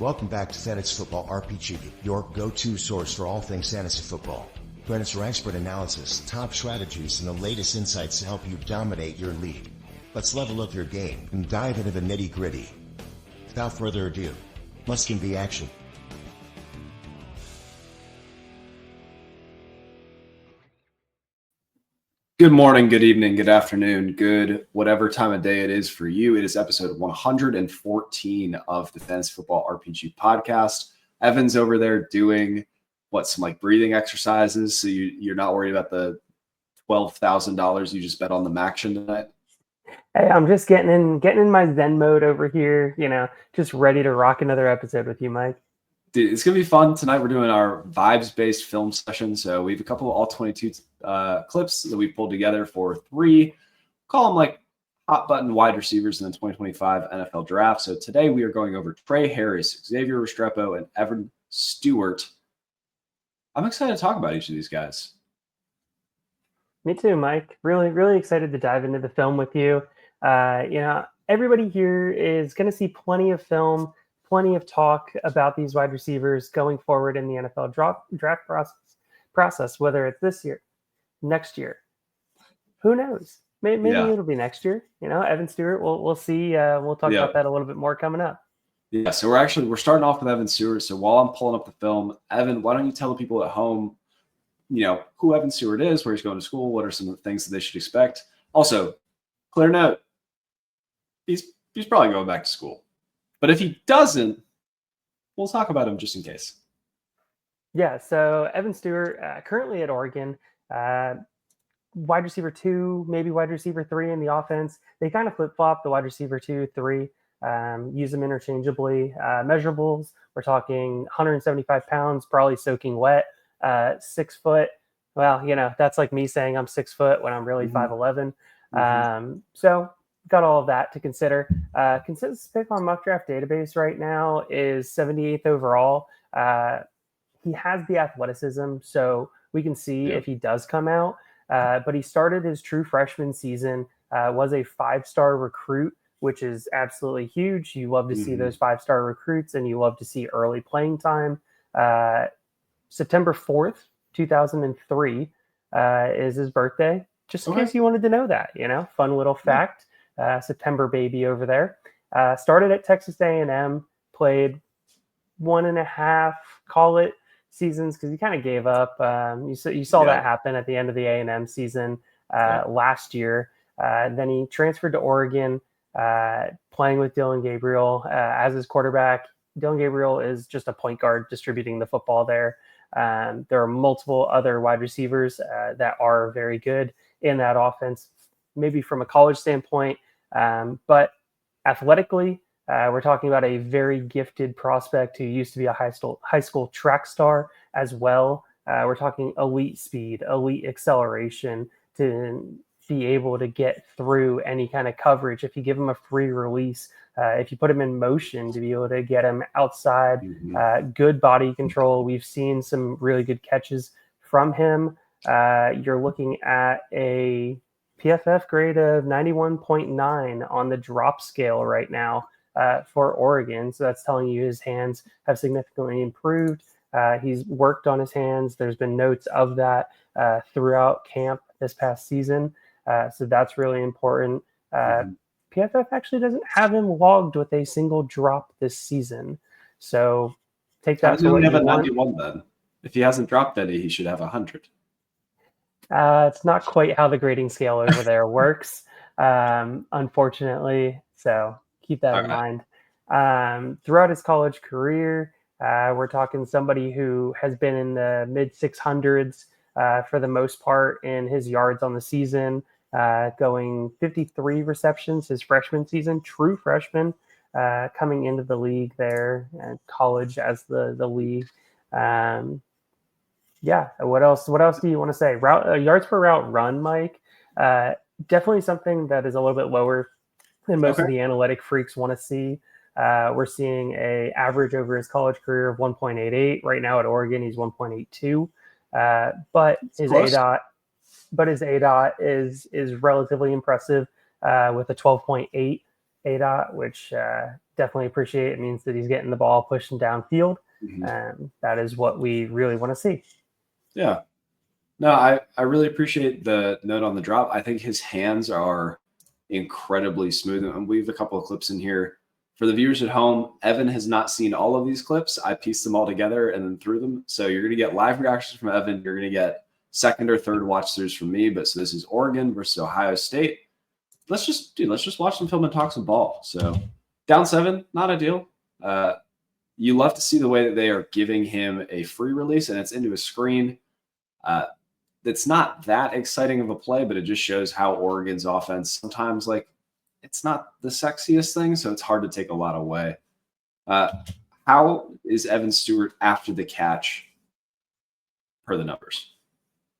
Welcome back to Fantasy Football RPG, your go-to source for all things fantasy football. Join us for expert analysis, top strategies, and the latest insights to help you dominate your league. Let's level up your game and dive into the nitty-gritty. Without further ado, let's get the action. Good morning, good evening, good afternoon, good whatever time of day it is for you. It is episode 114 of the Fantasy Football RPG podcast. Evan's over there doing some breathing exercises, so you're not worried about the $12,000 you just bet on the Maction tonight. Hey, I'm just getting in my Zen mode over here. Just ready to rock another episode with you, Mike. Dude, it's gonna be fun tonight. We're doing our vibes-based film session, so we have a couple of all 22 clips that we pulled together for three, call them hot button wide receivers in the 2025 NFL draft. So today we are going over Trey Harris, Xavier Restrepo, and Evan Stewart. I'm excited to talk about each of these guys. Me too, Mike. Really, really excited to dive into the film with you. Everybody here is going to see plenty of film, plenty of talk about these wide receivers going forward in the NFL draft process, whether it's this year, next year. Who knows? Maybe it'll be next year. Evan Stewart, we'll see. We'll talk about that a little bit more coming up. Yeah, so we're starting off with Evan Stewart. So while I'm pulling up the film, Evan, why don't you tell the people at home, who Evan Stewart is, where he's going to school, what are some of the things that they should expect? Also, clear note, he's probably going back to school. But if he doesn't, we'll talk about him just in case. Yeah, so Evan Stewart, currently at Oregon, wide receiver 2, maybe wide receiver 3 in the offense. They kind of flip-flop the wide receiver 2, 3, use them interchangeably. Measurables, we're talking 175 pounds, probably soaking wet, 6 foot. Well, that's like me saying I'm 6 foot when I'm really 5'11". So got all of that to consider. Consensus pick on Mock Draft Database right now is 78th overall. He has the athleticism, so we can see if he does come out. But he started his true freshman season, was a 5-star recruit, which is absolutely huge. You love to see those 5-star recruits, and you love to see early playing time. September 4th, 2003 is his birthday, just in case you wanted to know that, fun little fact. September baby over there. Started at Texas A&M, played 1.5, call it, seasons, because he kind of gave up. You saw that happen at the end of the A&M season last year. Then he transferred to Oregon, playing with Dylan Gabriel as his quarterback. Dylan Gabriel is just a point guard distributing the football there. There are multiple other wide receivers that are very good in that offense, maybe from a college standpoint, but athletically, we're talking about a very gifted prospect who used to be a high school track star as well. We're talking elite speed, elite acceleration to be able to get through any kind of coverage. If you give him a free release, if you put him in motion to be able to get him outside, good body control. We've seen some really good catches from him. You're looking at a PFF grade of 91.9 on the drop scale right now for Oregon. So that's telling you his hands have significantly improved. He's worked on his hands. There's been notes of that throughout camp this past season. So that's really important. PFF actually doesn't have him logged with a single drop this season. So take that. How does he have a 91 then? If he hasn't dropped any, he should have 100. It's not quite how the grading scale over there works, unfortunately. So keep that in mind. Throughout his college career, we're talking somebody who has been in the mid 600s for the most part in his yards on the season, going 53 receptions his freshman season, true freshman, coming into the league there, and college as the league. What else do you want to say? Yards per route run, Mike. Definitely something that is a little bit lower than most of the analytic freaks want to see. We're seeing a average over his college career of 1.88. Right now at Oregon, he's 1.82. But his ADOT is relatively impressive with a 12.8. ADOT, which definitely appreciate. It means that he's getting the ball pushing downfield. That is what we really want to see. Yeah. No, I really appreciate the note on the drop. I think his hands are incredibly smooth. And we have a couple of clips in here. For the viewers at home, Evan has not seen all of these clips. I pieced them all together and then threw them. So you're going to get live reactions from Evan. You're going to get second or third watch throughs from me. But so this is Oregon versus Ohio State. Let's just watch some film and talk some ball. So down 7, not ideal. You love to see the way that they are giving him a free release, and it's into a screen. It's not that exciting of a play, but it just shows how Oregon's offense sometimes, like, it's not the sexiest thing, so it's hard to take a lot away. How is Evan Stewart after the catch per the numbers?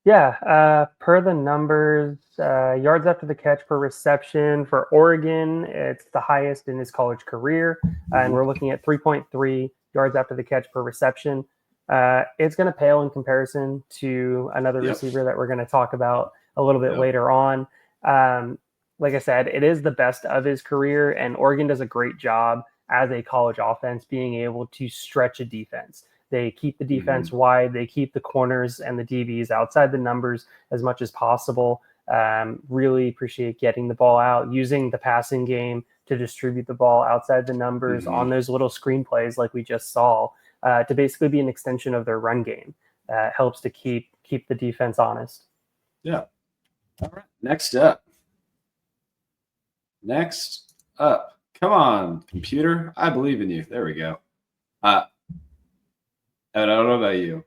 Yeah, per the numbers, yards after the catch per reception for Oregon, it's the highest in his college career, and we're looking at 3.3 yards after the catch per reception. It's going to pale in comparison to another receiver that we're going to talk about a little bit later on. Like I said, it is the best of his career, and Oregon does a great job as a college offense being able to stretch a defense. They keep the defense wide. They keep the corners and the DBs outside the numbers as much as possible. Really appreciate getting the ball out, using the passing game to distribute the ball outside the numbers on those little screen plays like we just saw, to basically be an extension of their run game. Helps to keep the defense honest. Yeah. All right. Next up. Come on, computer. I believe in you. There we go. And I don't know about you.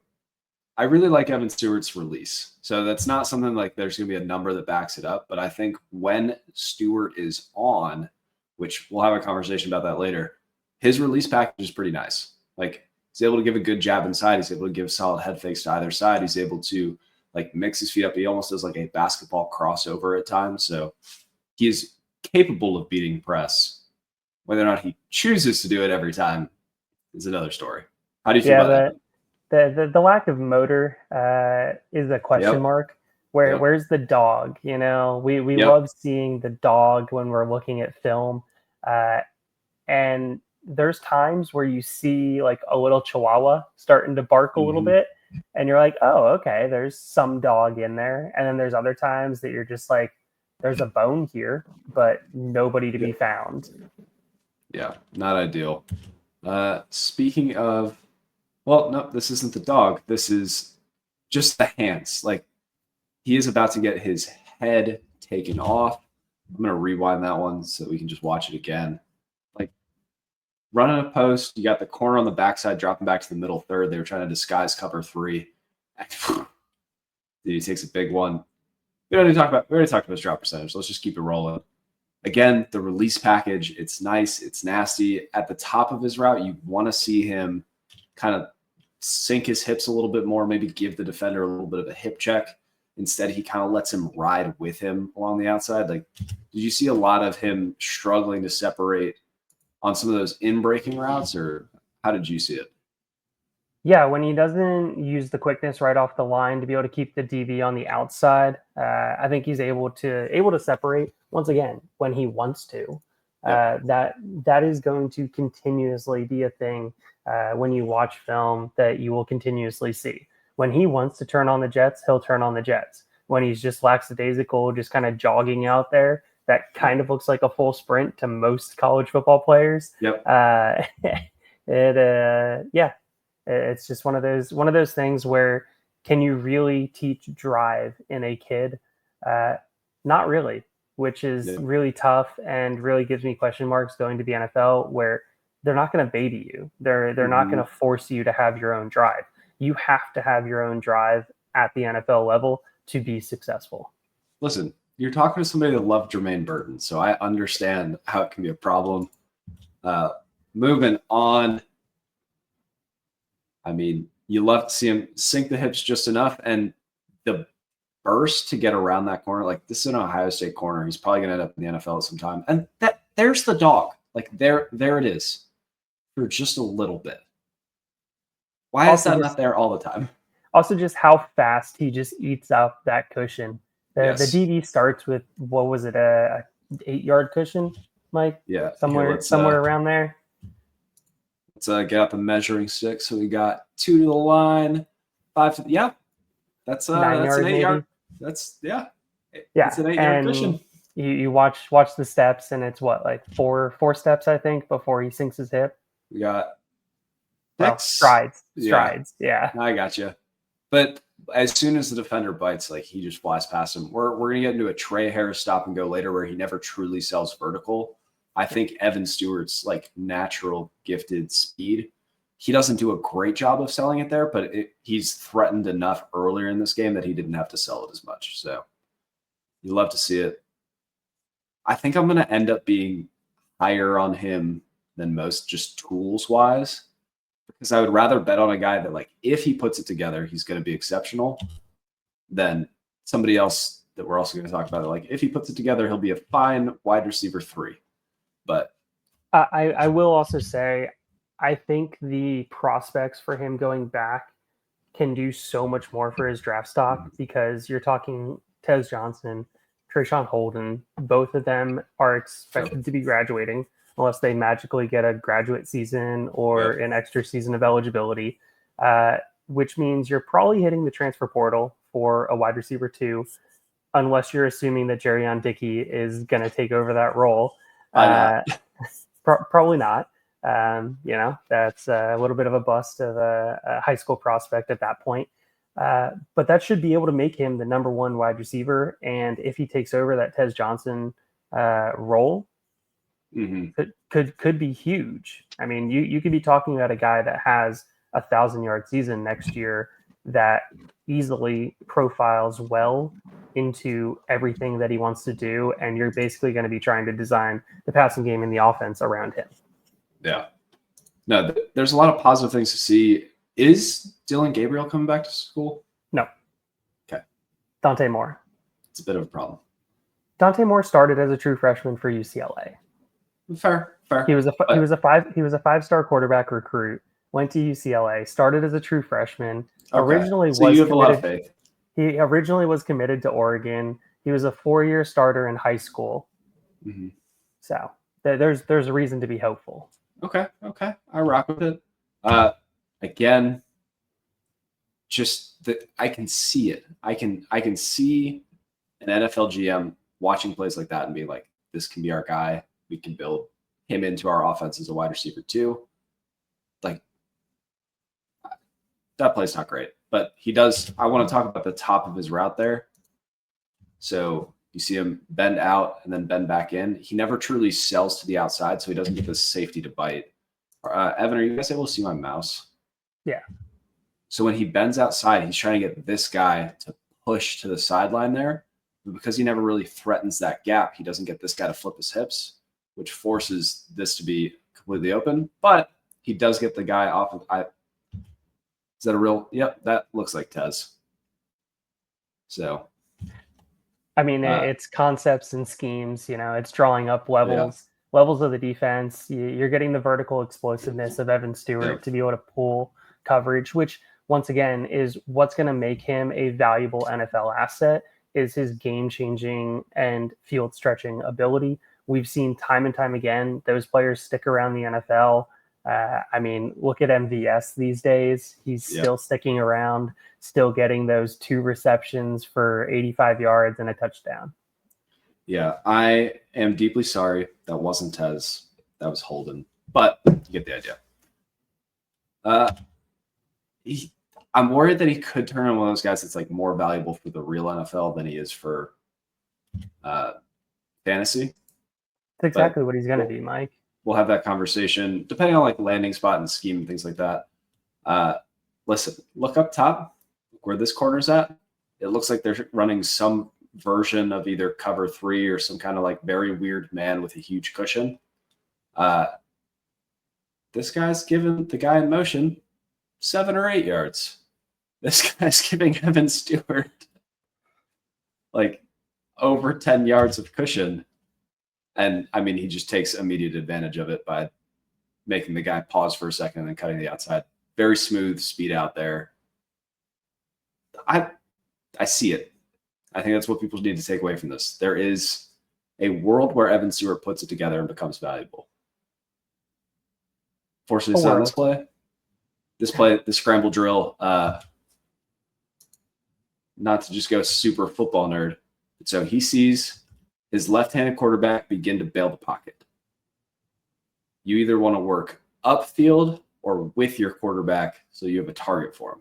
I really like Evan Stewart's release. So that's not something like there's going to be a number that backs it up. But I think when Stewart is on, which we'll have a conversation about that later, his release package is pretty nice. Like, he's able to give a good jab inside. He's able to give solid head fakes to either side. He's able to, like, mix his feet up. He almost does like a basketball crossover at times. So he is capable of beating press. Whether or not he chooses to do it every time is another story. How do you feel about that? The lack of motor is a question mark. Where's the dog? You know, we love seeing the dog when we're looking at film. And there's times where you see like a little chihuahua starting to bark a little bit, and you're like, oh, okay, there's some dog in there. And then there's other times that you're just like, there's a bone here, but nobody to be found. Yeah, not ideal. Speaking of, well, no, this isn't the dog. This is just the hands. Like, he is about to get his head taken off. I'm going to rewind that one so we can just watch it again. Like, running a post, you got the corner on the backside dropping back to the middle third. They were trying to disguise cover 3. Dude, he takes a big one. We already talked about his drop percentage. Let's just keep it rolling. Again, the release package, it's nice. It's nasty. At the top of his route, you want to see him kind of sink his hips a little bit more, maybe give the defender a little bit of a hip check. Instead, he kind of lets him ride with him along the outside. Like, did you see a lot of him struggling to separate on some of those in-breaking routes, or how did you see it? Yeah, when he doesn't use the quickness right off the line to be able to keep the DB on the outside, I think he's able to separate once again when he wants to. That is going to continuously be a thing when you watch film that you will continuously see. When he wants to turn on the jets, he'll turn on the jets. When he's just lackadaisical, just kind of jogging out there, that kind of looks like a full sprint to most college football players. It's just one of those things where, can you really teach drive in a kid? Not really, which is really tough and really gives me question marks going to the NFL, where they're not going to baby you. They're not going to force you to have your own drive. You have to have your own drive at the NFL level to be successful. Listen, you're talking to somebody that loved Jermaine Burton, so I understand how it can be a problem. Moving on. I mean, you love to see him sink the hips just enough, and the burst to get around that corner. Like, this is an Ohio State corner. He's probably going to end up in the NFL at some time. And there's the dog. Like, there it is for just a little bit. Why is that not there all the time? Also, just how fast he just eats up that cushion. The DB starts with, what was it, a 8-yard cushion? Mike? Yeah. Somewhere around there. Let's get out the measuring stick. So we got 2 to the line, 5 to the, yeah. That's 9 that's yards, an 8 maybe. yard. That's Yeah, It's an 8 yard and cushion. you watch the steps, and it's what, like four steps, I think, before he sinks his hip. We got Well, 6 strides. Yeah. I got you. But as soon as the defender bites, like he just flies past him. We're gonna get into a Trey Harris stop and go later where he never truly sells vertical. I think Evan Stewart's like natural gifted speed. He doesn't do a great job of selling it there, but he's threatened enough earlier in this game that he didn't have to sell it as much. So you love to see it. I think I'm going to end up being higher on him than most, just tools wise, because I would rather bet on a guy that, like, if he puts it together, he's going to be exceptional than somebody else that we're also going to talk about. Like, if he puts it together, he'll be a fine wide receiver 3. But I will also say, I think the prospects for him going back can do so much more for his draft stock, because you're talking Tez Johnson, Trayshawn Holden. Both of them are expected to be graduating unless they magically get a graduate season or an extra season of eligibility, which means you're probably hitting the transfer portal for a wide receiver 2, unless you're assuming that Jerrion Dickey is going to take over that role. Probably not. That's a little bit of a bust of a high school prospect at that point. But that should be able to make him the number 1 wide receiver. And if he takes over that Tez Johnson role, could be huge. I mean, you could be talking about a guy that has 1,000-yard season next year that easily profiles well into everything that he wants to do, and you're basically going to be trying to design the passing game and the offense around him. Yeah. No, there's a lot of positive things to see. Is Dylan Gabriel coming back to school? No. Okay. Dante Moore. It's a bit of a problem. Dante Moore started as a true freshman for UCLA. Fair. He was a 5-star quarterback recruit. Went to UCLA. Started as a true freshman. Okay. So you have a lot of faith. He originally was committed to Oregon. He was a 4-year starter in high school. Mm-hmm. So there's a reason to be hopeful. Okay. I rock with it. Again, just that I can see it. I can see an NFL GM watching plays like that and being like, this can be our guy. We can build him into our offense as a wide receiver 2. Like, that play's not great, but he does. I want to talk about the top of his route there. So you see him bend out and then bend back in. He never truly sells to the outside, so he doesn't get the safety to bite. Evan, are you guys able to see my mouse? Yeah. So when he bends outside, he's trying to get this guy to push to the sideline there. But because he never really threatens that gap, he doesn't get this guy to flip his hips, which forces this to be completely open. But he does get the guy off of. Is that a real? Yep, that looks like Tez. So, I mean, it's concepts and schemes. It's drawing up levels of the defense. You're getting the vertical explosiveness of Evan Stewart to be able to pull coverage, which once again is what's going to make him a valuable NFL asset, is his game-changing and field-stretching ability. We've seen time and time again those players stick around the NFL. I mean, look at MVS these days. He's still sticking around, still getting those 2 receptions for 85 yards and a touchdown. Yeah, I am deeply sorry. That wasn't Tez. That was Holden. But you get the idea. I'm worried that he could turn into one of those guys that's like more valuable for the real NFL than he is for fantasy. That's exactly what he's going to be, Mike. We'll have that conversation depending on like landing spot and scheme and things like that. Listen, look up top where this corner's at. It looks like they're running some version of either cover 3 or some kind of like very weird man with a huge cushion. This guy's giving the guy in motion 7 or 8 yards. This guy's giving Evan Stewart like over 10 yards of cushion. And I mean, he just takes immediate advantage of it by making the guy pause for a second and then cutting the outside. Very smooth speed out there. I see it. I think that's what people need to take away from this. There is a world where Evan Stewart puts it together and becomes valuable. Fortunately, it's not this play. The scramble drill, not to just go super football nerd. So he sees his left-handed quarterback begin to bail the pocket. You either want to work upfield or with your quarterback so you have a target for him.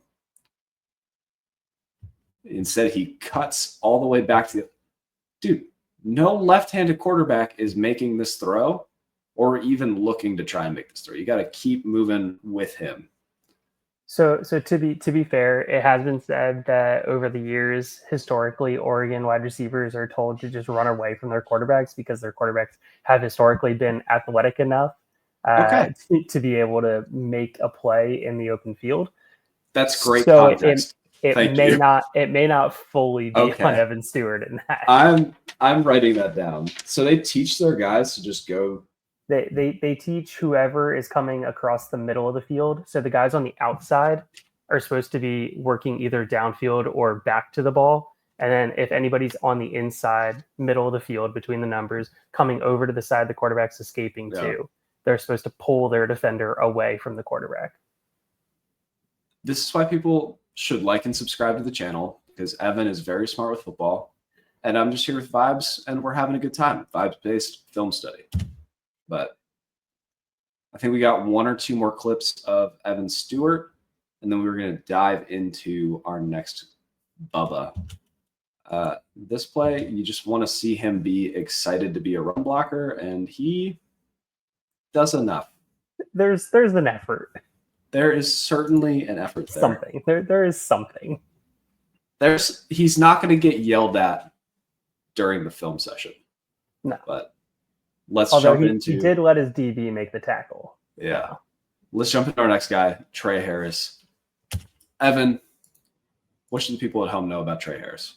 Instead, he cuts all the way back to the dude. No left-handed quarterback is making this throw or even looking to try and make this throw. You got to keep moving with him. So to be fair, it has been said that over the years, historically, Oregon wide receivers are told to just run away from their quarterbacks because their quarterbacks have historically been athletic enough to be able to make a play in the open field. That's great context. It may not fully be on Evan Stewart in that. I'm writing that down. So they teach their guys to just go. They teach whoever is coming across the middle of the field. So the guys on the outside are supposed to be working either downfield or back to the ball. And then if anybody's on the inside, middle of the field between the numbers, coming over to the side the quarterback's escaping to, they're supposed to pull their defender away from the quarterback. This is why people should like and subscribe to the channel, because Evan is very smart with football. And I'm just here with Vibes, and we're having a good time. Vibes-based film study. But I think we got one or two more clips of Evan Stewart, and then we're going to dive into our next Bubba. This play, you just want to see him be excited to be a run blocker, and he does enough. There's an effort. There is certainly an effort there. Something. There is something. He's not going to get yelled at during the film session. No. But let's jump into. He did let his DB make the tackle. Yeah. Let's jump into our next guy, Trey Harris. Evan, what should the people at home know about Trey Harris?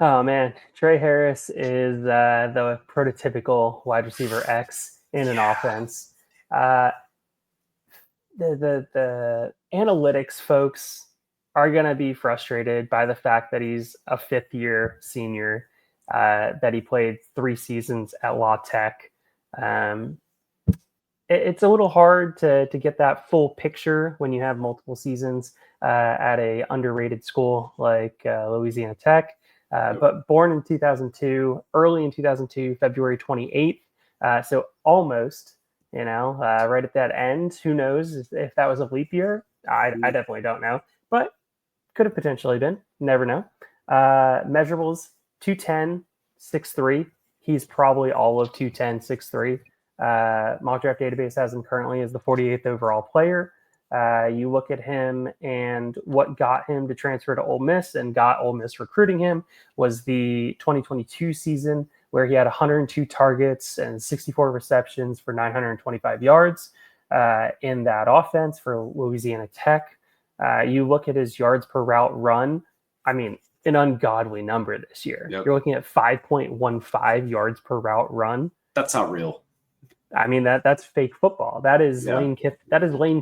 Oh man, Trey Harris is the prototypical wide receiver X in an offense. The analytics folks are going to be frustrated by the fact that he's a fifth-year senior, that he played 3 seasons at La Tech. It's a little hard to get that full picture when you have multiple seasons at a underrated school like Louisiana Tech. But born in 2002, early in 2002, February 28th. So almost, right at that end. Who knows if that was a leap year? I definitely don't know, but could have potentially been. Never know. Measurables 210, 6'3". He's probably all of 210, 6'3". Mock Draft Database has him currently as the 48th overall player. You look at him, and what got him to transfer to Ole Miss and got Ole Miss recruiting him was the 2022 season, where he had 102 targets and 64 receptions for 925 yards in that offense for Louisiana Tech. You look at his yards per route run, I mean, an ungodly number this year. Yep. You're looking at 5.15 yards per route run. That's not real. I mean, that's fake football. That is Lane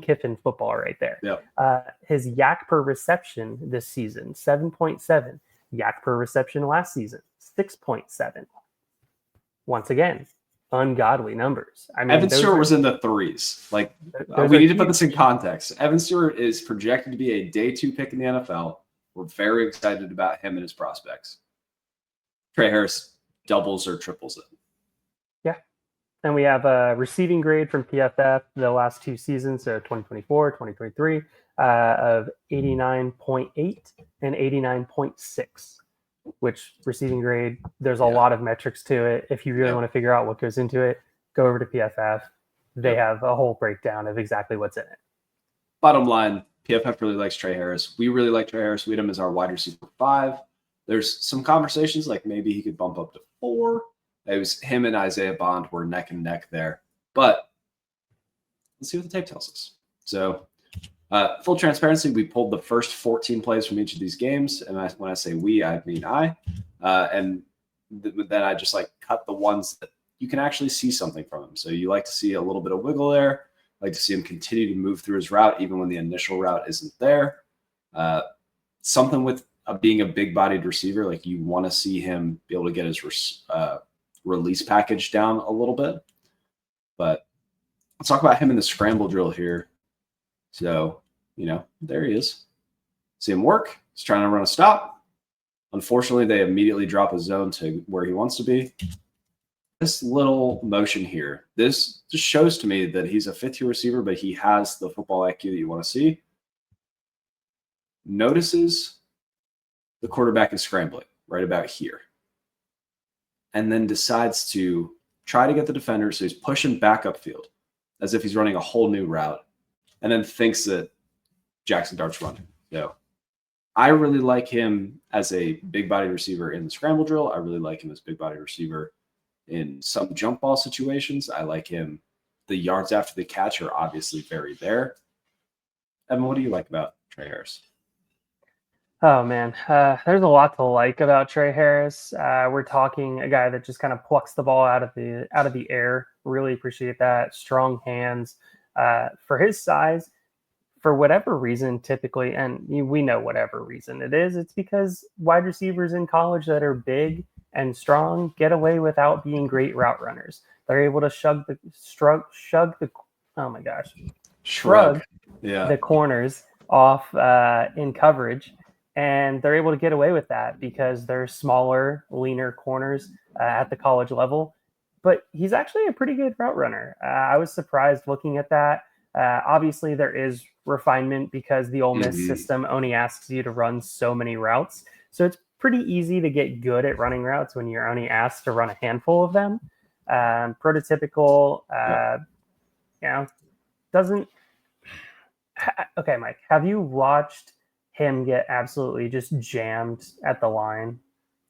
Kiffin football right there. Yep. His yak per reception this season, 7.7. Yak per reception last season, 6.7. Once again, ungodly numbers. I mean, Evan Stewart was in the 3s. Like, we need to put this in context. Evan Stewart is projected to be a day 2 pick in the NFL. We're very excited about him and his prospects. Trey Harris doubles or triples it. Yeah. And we have a receiving grade from PFF the last 2 seasons, so 2024, 2023, of 89.8 and 89.6. Which receiving grade, there's a lot of metrics to it. If you really want to figure out what goes into it, go over to PFF. They have a whole breakdown of exactly what's in it. Bottom line, PFF really likes Trey Harris. We really like Trey Harris. We had him as our wide receiver 5. There's some conversations like maybe he could bump up to 4. It was him and Isaiah Bond were neck and neck there. But let's see what the tape tells us. So full transparency, we pulled the first 14 plays from each of these games. And when I say we, I mean I. And then I just cut the ones that you can actually see something from him. So you like to see a little bit of wiggle there. Like to see him continue to move through his route, even when the initial route isn't there. Something with being a big-bodied receiver, like you want to see him be able to get his release package down a little bit. But let's talk about him in the scramble drill here. So, there he is. See him work. He's trying to run a stop. Unfortunately, they immediately drop his zone to where he wants to be. This little motion here, this just shows to me that he's a fifth-year receiver, but he has the football IQ that you want to see. Notices the quarterback is scrambling right about here. And then decides to try to get the defender, so he's pushing back upfield as if he's running a whole new route, and then thinks that Jackson Dart's running. So I really like him as a big-body receiver in the scramble drill. I really like him as a big-body receiver in some jump ball situations. I like him. The yards after the catch are obviously very there. Evan, what do you like about Trey Harris? Oh man, there's a lot to like about Trey Harris. We're talking a guy that just kind of plucks the ball out of the air. Really appreciate that. Strong hands. For his size, for whatever reason, typically, and we know whatever reason it is, it's because wide receivers in college that are big and strong get away without being great route runners. They're able to shrug the corners off in coverage, and they're able to get away with that because they're smaller, leaner corners at the college level. But he's actually a pretty good route runner. I was surprised looking at that. Obviously, there is refinement because the Ole Miss system only asks you to run so many routes. So it's pretty easy to get good at running routes when you're only asked to run a handful of them. Prototypical, doesn't. Okay, Mike, have you watched him get absolutely just jammed at the line?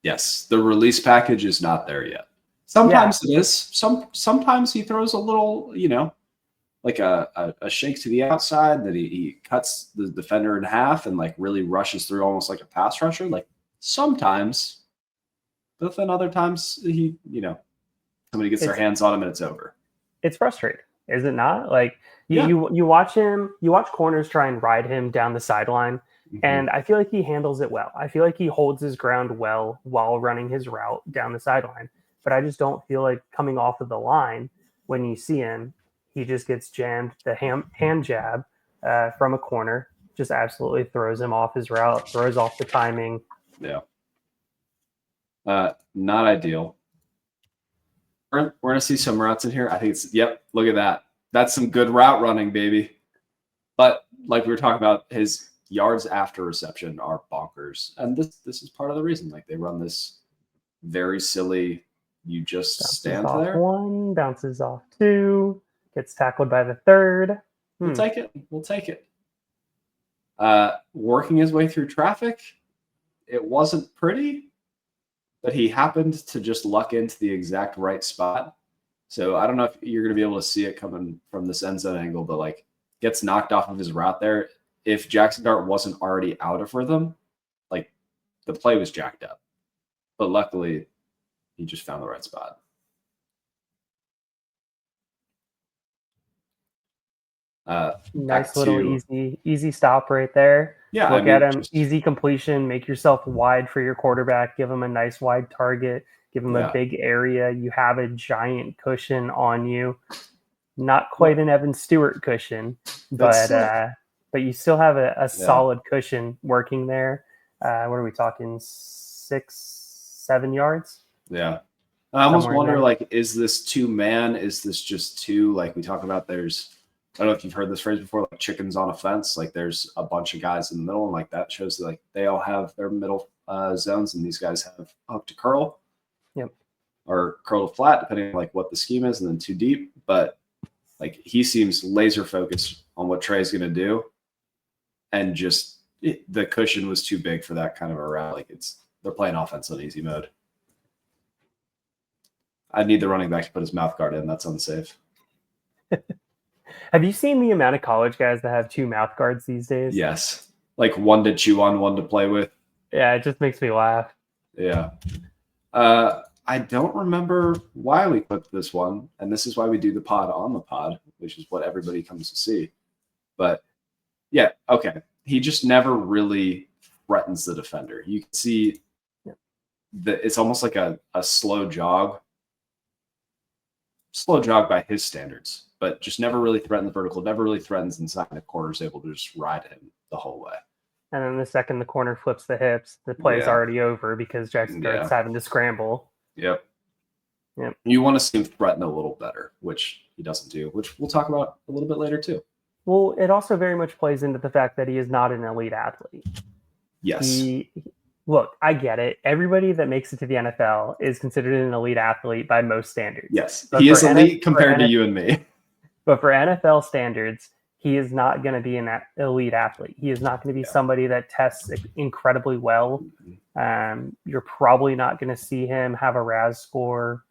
Yes, the release package is not there yet. Sometimes it is. Sometimes he throws a little, like a shake to the outside that he cuts the defender in half and like really rushes through almost like a pass rusher. Like sometimes, but then other times somebody gets their hands on him and it's over. It's frustrating, is it not? Like you watch corners try and ride him down the sideline, and I feel like he handles it well. I feel like he holds his ground well while running his route down the sideline. But I just don't feel like coming off of the line when you see him, he just gets jammed. The hand jab from a corner just absolutely throws him off his route, throws off the timing. Yeah. Not ideal. We're going to see some routes in here. I think look at that. That's some good route running, baby. But like we were talking about, his yards after reception are bonkers. And this is part of the reason. Like they run this very silly, you just bounces stand off there. One, bounces off two, gets tackled by the third. We'll take it. Working his way through traffic, it wasn't pretty, but he happened to just luck into the exact right spot. So I don't know if you're going to be able to see it coming from this end zone angle, but like gets knocked off of his route there. If Jackson Dart wasn't already out of rhythm, like the play was jacked up. But luckily, he just found the right spot. Nice little easy stop right there. Yeah, Look at him. Easy completion. Make yourself wide for your quarterback. Give him a nice wide target. Give him a big area. You have a giant cushion on you. Not quite an Evan Stewart cushion, but you still have a solid cushion working there. What are we talking? 6-7 yards? Yeah. I almost wonder, like, is this two-man? Is this just two? Like we talk about, I don't know if you've heard this phrase before, like chickens on a fence. Like there's a bunch of guys in the middle, and like that shows that like they all have their middle zones, and these guys have hook to curl. Yep. Or curl to flat, depending on like what the scheme is, and then too deep. But like he seems laser focused on what Trey's going to do, and just the cushion was too big for that kind of a route. Like they're playing offense on easy mode. I need the running back to put his mouth guard in. That's unsafe. Have you seen the amount of college guys that have two mouth guards these days? Yes. Like one to chew on, one to play with. Yeah, it just makes me laugh. Yeah. I don't remember why we clipped this one, and this is why we do the pod on the pod, which is what everybody comes to see. But yeah, okay. He just never really threatens the defender. You can see that it's almost like a slow jog slow jog by his standards, but just never really threatened the vertical, never really threatens inside the corner, is able to just ride him the whole way. And then the second the corner flips the hips, the play's already over because Jackson Dart's having to scramble. Yep. Yep. You want to see him threaten a little better, which he doesn't do, which we'll talk about a little bit later too. Well, it also very much plays into the fact that he is not an elite athlete. Yes. Look, I get it. Everybody that makes it to the NFL is considered an elite athlete by most standards. Yes, he is elite compared to you and me. But for NFL standards, he is not going to be an elite athlete. He is not going to be somebody that tests incredibly well. You're probably not going to see him have a RAS score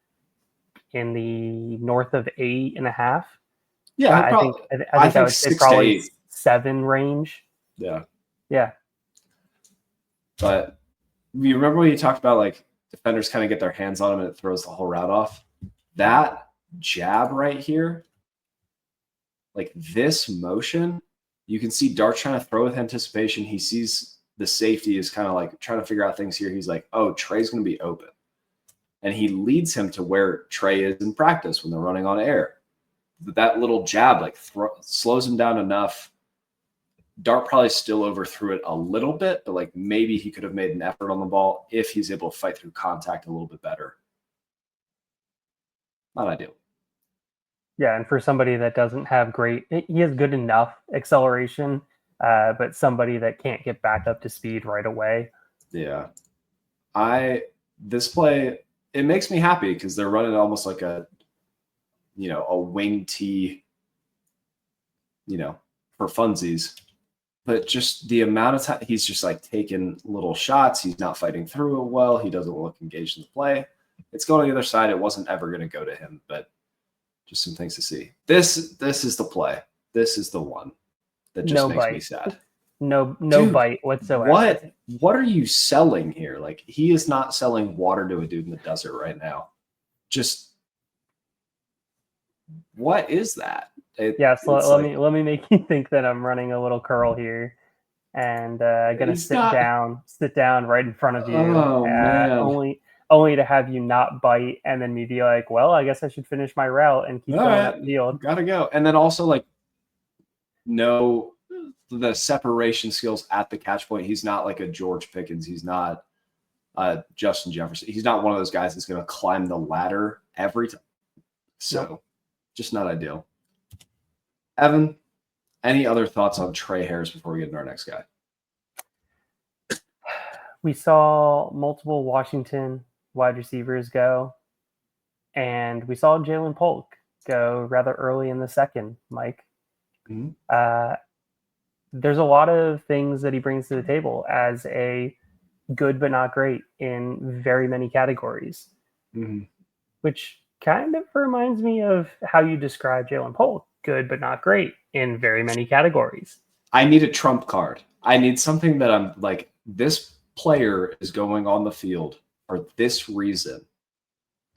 in the north of 8.5. Yeah, I think I would say probably 7 range. Yeah. Yeah. But you remember when you talked about like defenders kind of get their hands on him and it throws the whole route off? That jab right here, like this motion, you can see Dart trying to throw with anticipation. He sees the safety is kind of like trying to figure out things here. He's like, oh, Trey's going to be open. And he leads him to where Trey is in practice when they're running on air. That little jab like slows him down enough. Dart probably still overthrew it a little bit, but like maybe he could have made an effort on the ball if he's able to fight through contact a little bit better. Not ideal. Yeah, and for somebody that doesn't have he has good enough acceleration, but somebody that can't get back up to speed right away. Yeah. This play, it makes me happy because they're running almost like a wing tee, for funsies. But just the amount of time he's just like taking little shots. He's not fighting through it well. He doesn't look engaged in the play. It's going to the other side. It wasn't ever going to go to him, but just some things to see. This is the play. This is the one that just makes me sad. No Dude, bite whatsoever. What are you selling here? Like, he is not selling water to a dude in the desert right now. Just what is that? Let me make you think that I'm running a little curl here, and gonna sit down right in front of you. Oh, man. Only to have you not bite, and then me be like, well, I guess I should finish my route and keep going up field. Gotta go. And then also like the separation skills at the catch point. He's not like a George Pickens. He's not Justin Jefferson. He's not one of those guys that's going to climb the ladder every time. So just not ideal. Evan, any other thoughts on Trey Harris before we get into our next guy? We saw multiple Washington wide receivers go, and we saw Jalen Polk go rather early in the second, Mike. Mm-hmm. There's a lot of things that he brings to the table as a good but not great in very many categories, which kind of reminds me of how you describe Jalen Polk, good but not great in very many categories. I need a trump card. I need something that I'm like, this player is going on the field for this reason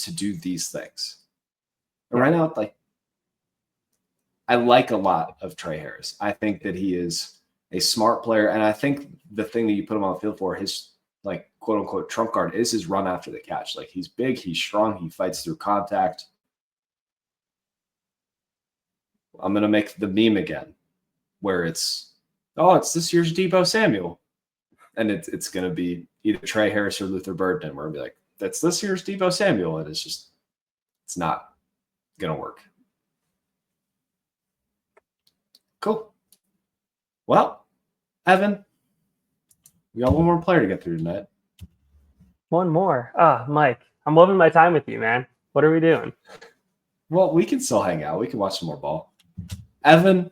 to do these things. And right now, like, I like a lot of Trey Harris. I think that he is a smart player. And I think the thing that you put him on the field for, his like quote unquote trump card, is his run after the catch. Like, he's big, he's strong, he fights through contact. I'm going to make the meme again where it's this year's Deebo Samuel. And it's going to be either Trey Harris or Luther Burden. We're going to be like, that's this year's Deebo Samuel. And it's not going to work. Cool. Well, Evan, we got one more player to get through tonight. One more. Mike, I'm loving my time with you, man. What are we doing? Well, we can still hang out. We can watch some more ball. Evan,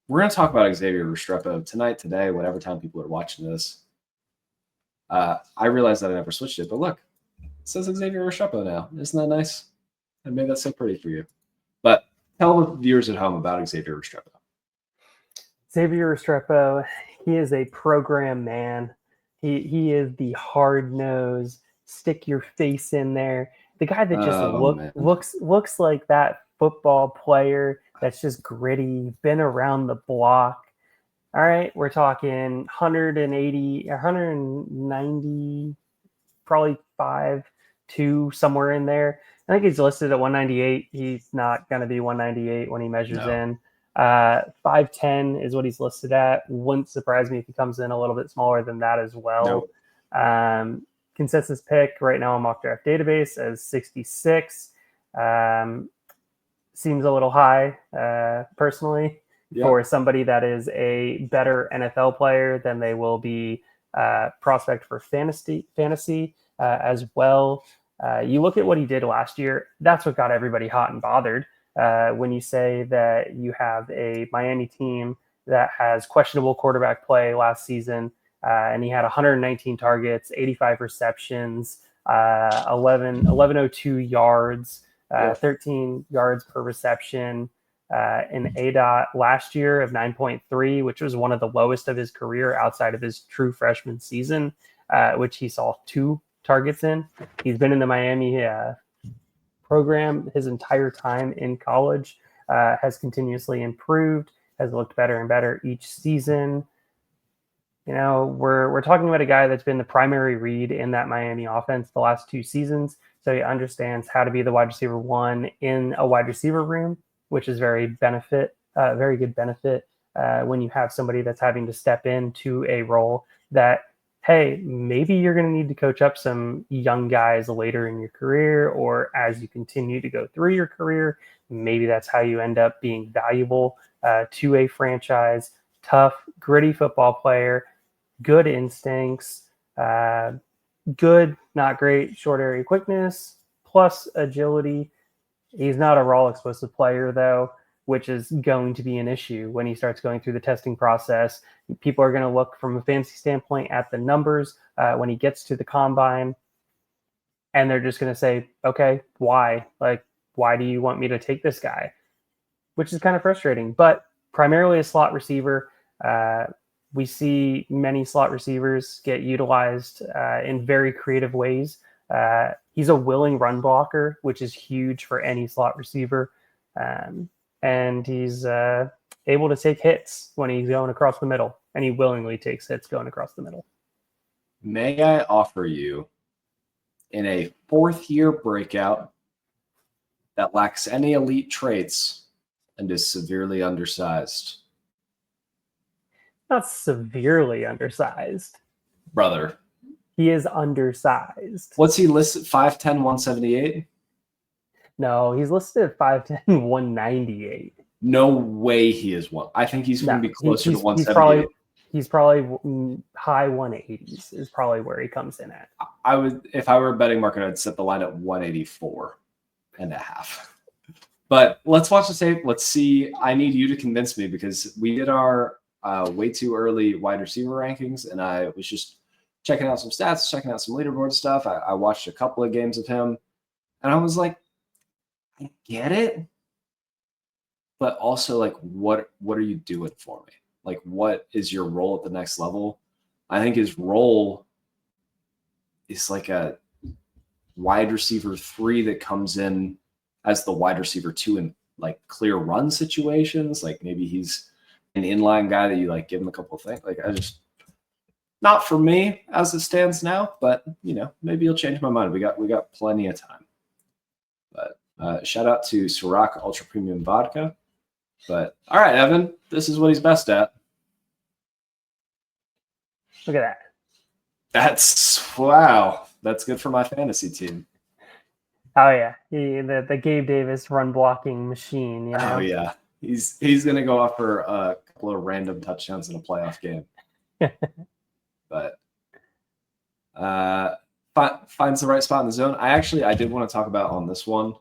we're going to talk about Xavier Restrepo today, whatever time people are watching this. I realized that I never switched it, but look, it says Xavier Restrepo now. Isn't that nice? I made that so pretty for you. But tell the viewers at home about Xavier Restrepo. Xavier Restrepo, he is a program man. He is the hard-nosed, stick your face in there. The guy that just looks like that football player that's just gritty, been around the block. All right, we're talking 180, 190, probably 5'2", somewhere in there. I think he's listed at 198. He's not going to be 198 when he measures in. 5'10" is what he's listed at. Wouldn't surprise me if he comes in a little bit smaller than that as well. Nope. Consensus pick right now on mock draft database as 66. Seems a little high, personally, for somebody that is a better NFL player than they will be prospect for fantasy as well. You look at what he did last year. That's what got everybody hot and bothered. When you say that you have a Miami team that has questionable quarterback play last season, and he had 119 targets, 85 receptions, 1102 yards, 13 yards per reception, an ADOT last year of 9.3, which was one of the lowest of his career outside of his true freshman season, which he saw 2 targets in. He's been in the Miami program his entire time in college, has continuously improved, has looked better and better each season. You know, we're talking about a guy that's been the primary read in that Miami offense the last 2 seasons. So he understands how to be the wide receiver 1 in a wide receiver room, which is very good benefit when you have somebody that's having to step into a role that, hey, maybe you're going to need to coach up some young guys later in your career, or as you continue to go through your career, maybe that's how you end up being valuable to a franchise. Tough, gritty football player, good instincts, good, not great, short area quickness, plus agility. He's not a raw explosive player, though, which is going to be an issue when he starts going through the testing process. People are going to look from a fantasy standpoint at the numbers when he gets to the combine, and they're just going to say, okay, why? Like, why do you want me to take this guy? Which is kind of frustrating, but primarily a slot receiver. We see many slot receivers get utilized in very creative ways. He's a willing run blocker, which is huge for any slot receiver. And he's able to take hits when he's going across the middle, and he willingly takes hits going across the middle. May I offer you, in a 4th-year breakout that lacks any elite traits and is severely undersized? Not severely undersized. Brother. He is undersized. What's he listed? 5'10", 178? No, he's listed at 5'10", 198. No way he is one. I think he's going to be closer to 178. He's probably high 180s is probably where he comes in at. I would, if I were a betting market, I'd set the line at 184.5. But let's watch the tape. Let's see. I need you to convince me, because we did our way too early wide receiver rankings, and I was just checking out some stats, checking out some leaderboard stuff. I watched a couple of games of him, and I was like, I get it, but also, like, what are you doing for me? Like, what is your role at the next level? I think his role is like a wide receiver 3 that comes in as the wide receiver 2 in like clear run situations. Like, maybe he's an inline guy that you like give him a couple of things. Like, not for me as it stands now, but you know, maybe he'll change my mind. We got plenty of time. But shout out to Ciroc Ultra Premium Vodka. But all right, Evan, this is what he's best at. Look at that. That's wow. That's good for my fantasy team. Oh yeah, the Gabe Davis run blocking machine. You know? Oh yeah, he's gonna go off for a couple of random touchdowns in a playoff game. But finds the right spot in the zone. I did want to talk about on this one.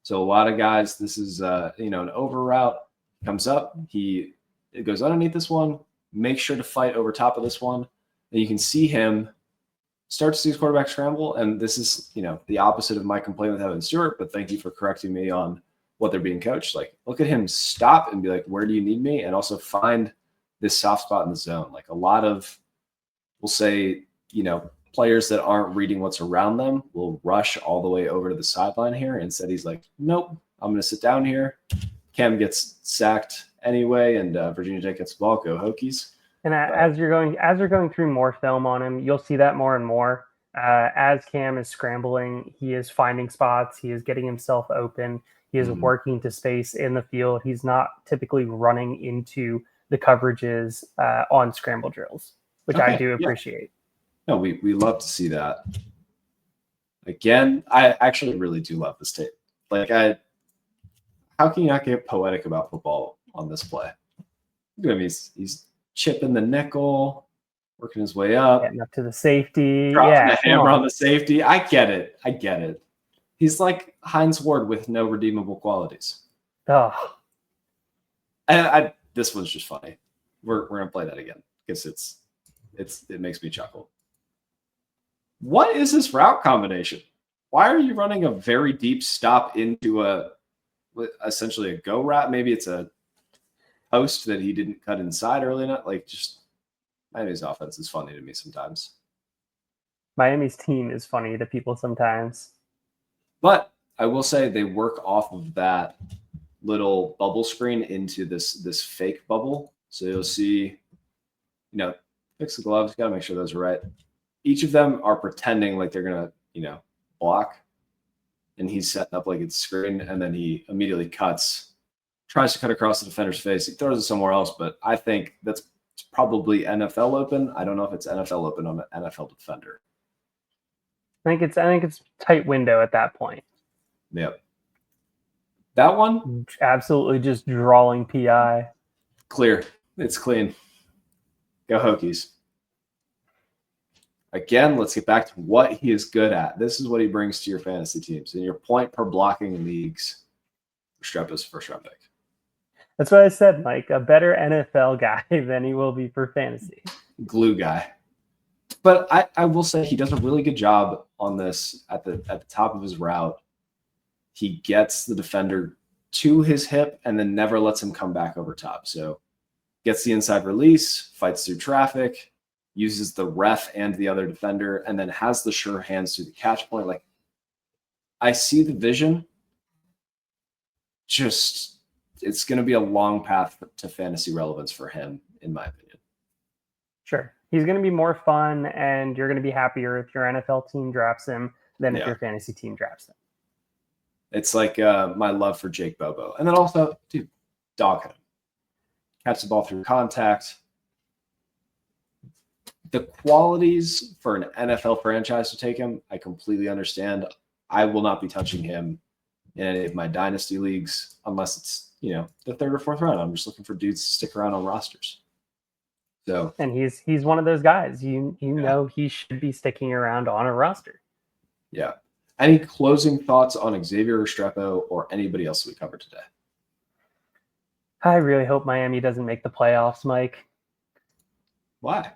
So a lot of guys, this is an over route comes up. It goes underneath this one. Make sure to fight over top of this one. And you can see him start to see his quarterback scramble. And this is, the opposite of my complaint with Evan Stewart, but thank you for correcting me on what they're being coached. Like, look at him stop and be like, where do you need me? And also find this soft spot in the zone. Like, a lot of, we'll say, players that aren't reading what's around them will rush all the way over to the sideline here. Instead, he's like, nope, I'm going to sit down here. Cam gets sacked anyway, and Virginia Tech gets the ball. Go Hokies. And as you're going through more film on him, you'll see that more and more. As Cam is scrambling, he is finding spots. He is getting himself open. He is working to space in the field. He's not typically running into the coverages on scramble drills, which I do appreciate. No, we love to see that. Again, I actually really do love this tape. Like, how can you not get poetic about football on this play? Look at him. He's chipping the nickel, working his way up. Getting up to the safety. Dropping the hammer on the safety. I get it. He's like Hines Ward with no redeemable qualities. Oh. This one's just funny. We're gonna play that again because it makes me chuckle. What is this route combination? Why are you running a very deep stop into essentially a go route? Maybe it's a post that he didn't cut inside early enough. Like, just Miami's offense is funny to me sometimes. Miami's team is funny to people sometimes. But I will say they work off of that little bubble screen into this fake bubble. So you'll see, fix the gloves. Got to make sure those are right. Each of them are pretending like they're going to, block. And he's setting up like it's screen. And then he immediately tries to cut across the defender's face. He throws it somewhere else. But I think that's probably NFL open. I don't know if it's NFL open on an NFL defender. I think it's tight window at that point. Yep. That one? Absolutely just drawing PI. Clear. It's clean. Go Hokies. Again, let's get back to what he is good at. This is what he brings to your fantasy teams. In your point per blocking leagues, Restrepo's first round pick. That's what I said, Mike. A better NFL guy than he will be for fantasy. Glue guy. But I will say he does a really good job on this at the top of his route. He gets the defender to his hip and then never lets him come back over top. So gets the inside release, fights through traffic, uses the ref and the other defender, and then has the sure hands to the catch point. Like, I see the vision. Just, it's going to be a long path to fantasy relevance for him, in my opinion. Sure. He's going to be more fun, and you're going to be happier if your NFL team drafts him than if your fantasy team drafts him. It's like my love for Jake Bobo. And then also, dude, dog him. Catch the ball through contact. The qualities for an NFL franchise to take him, I completely understand. I will not be touching him in any of my dynasty leagues unless it's, the third or fourth round. I'm just looking for dudes to stick around on rosters. So, and he's one of those guys. You know he should be sticking around on a roster. Yeah. Any closing thoughts on Xavier Restrepo or anybody else we covered today? I really hope Miami doesn't make the playoffs, Mike. Why?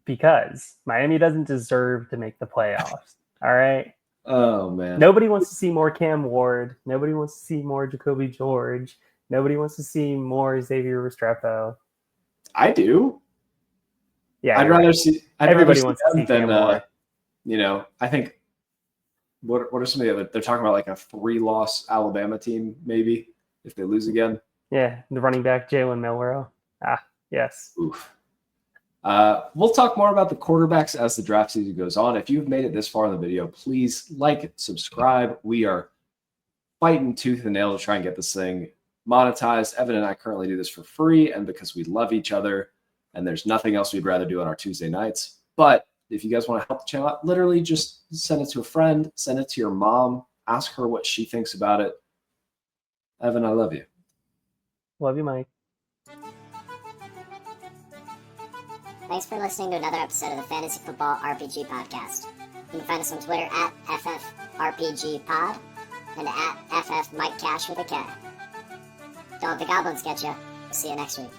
Because Miami doesn't deserve to make the playoffs. All right? Oh, man. Nobody wants to see more Cam Ward. Nobody wants to see more Jacoby George. Nobody wants to see more Xavier Restrepo. I do. Yeah, I'd rather see everybody wants to see than Cam Ward. I think what are some of the other? They're talking about like a 3-loss Alabama team, maybe if they lose again. Yeah, the running back Jalen Milroe. Yes. Oof. We'll talk more about the quarterbacks as the draft season goes on. If you've made it this far in the video, please like, subscribe. We are fighting tooth and nail to try and get this thing monetized. Evan and I currently do this for free and because we love each other and there's nothing else we'd rather do on our Tuesday nights. But if you guys want to help the channel out, literally just send it to a friend, send it to your mom, ask her what she thinks about it. Evan, I love you. Love you, Mike. Thanks for listening to another episode of the Fantasy Football RPG Podcast. You can find us on Twitter at FFRPGPod and at FFMikeCash with a K. Don't let the goblins get you. We'll see you next week.